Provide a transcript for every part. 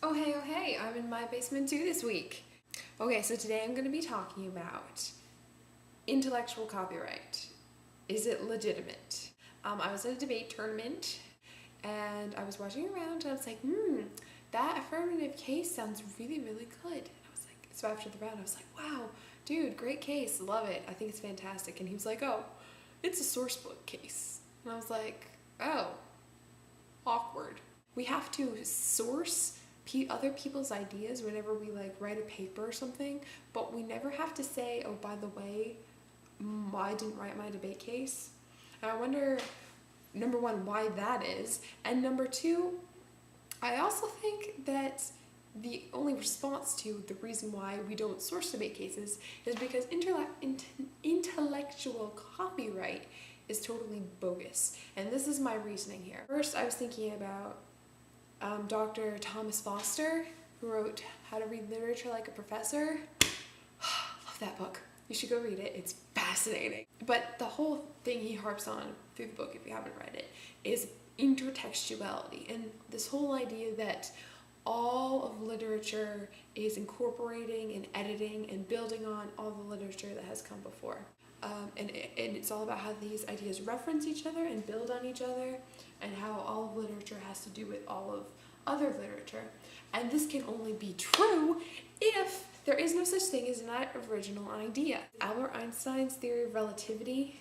Oh hey, I'm in my basement too this week. Okay, so today I'm going to be talking about intellectual copyright. Is it legitimate? I was at a debate tournament and I was watching around and I was like, that affirmative case sounds really, really good. And I was like, so after the round I was like, wow, dude, great case, love it, I think it's fantastic. And he was like, oh, it's a source book case. And I was like, oh, awkward. We have to source other people's ideas whenever we write a paper or something, but we never have to say, oh, by the way, I didn't write my debate case. And I wonder, number one, why that is, and number two, I also think that the only response to the reason why we don't source debate cases is because intellectual copyright is totally bogus. And this is my reasoning here. First, I was thinking about Dr. Thomas Foster, who wrote How to Read Literature Like a Professor. Love that book. You should go read it. It's fascinating. But the whole thing he harps on through the book, if you haven't read it, is intertextuality, and this whole idea that all of literature is incorporating and editing and building on all the literature that has come before. And it's all about how these ideas reference each other and build on each other, and how all of literature has to do with all of other literature. And this can only be true if there is no such thing as an original idea. Albert Einstein's theory of relativity,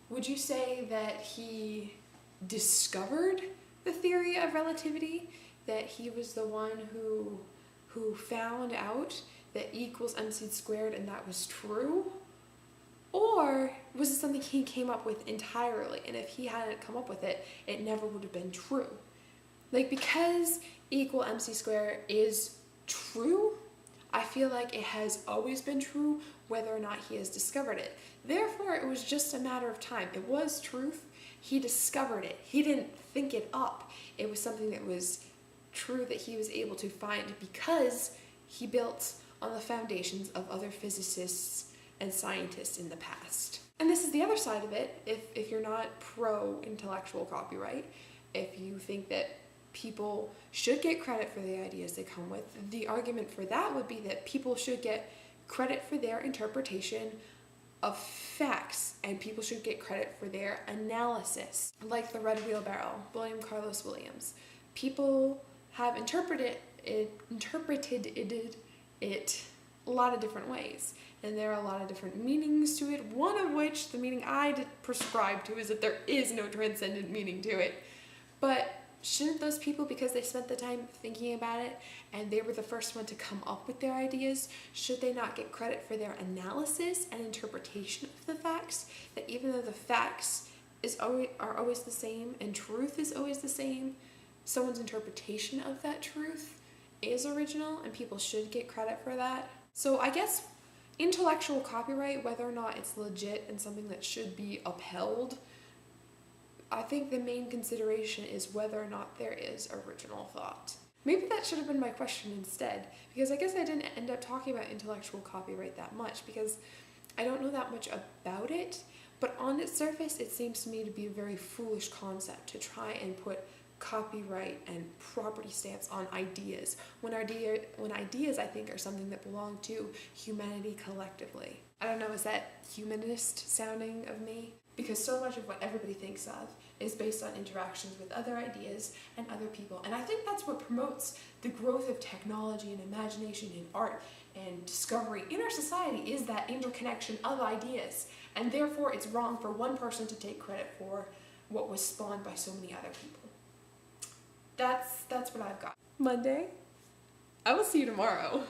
would you say that he discovered the theory of relativity? That he was the one who found out that E equals mc squared and that was true? Or was it something he came up with entirely, and if he hadn't come up with it, it never would have been true? Because E equal mc squared is true, I feel like it has always been true whether or not he has discovered it. Therefore, it was just a matter of time. It was truth. He discovered it. He didn't think it up. It was something that was true that he was able to find because he built on the foundations of other physicists and scientists in the past. And this is the other side of it. If you're not pro intellectual copyright, if you think that people should get credit for the ideas they come with, the argument for that would be that people should get credit for their interpretation of facts, and people should get credit for their analysis. Like the Red Wheelbarrow, William Carlos Williams. People have interpreted it a lot of different ways, and there are a lot of different meanings to it, one of which, the meaning I prescribe to, is that there is no transcendent meaning to it. But shouldn't those people, because they spent the time thinking about it and they were the first one to come up with their ideas, should they not get credit for their analysis and interpretation of the facts? That even though the facts are always the same and truth is always the same, someone's interpretation of that truth is original, and people should get credit for that. So I guess intellectual copyright, whether or not it's legit and something that should be upheld, I think the main consideration is whether or not there is original thought. Maybe that should have been my question instead, because I guess I didn't end up talking about intellectual copyright that much because I don't know that much about it, but on its surface it seems to me to be a very foolish concept to try and put copyright and property stamps on ideas when ideas I think are something that belong to humanity collectively. I don't know, is that humanist sounding of me? Because so much of what everybody thinks of is based on interactions with other ideas and other people, and I think that's what promotes the growth of technology and imagination and art and discovery in our society, is that interconnection of ideas, and therefore it's wrong for one person to take credit for what was spawned by so many other people. That's what I've got. Monday. I will see you tomorrow.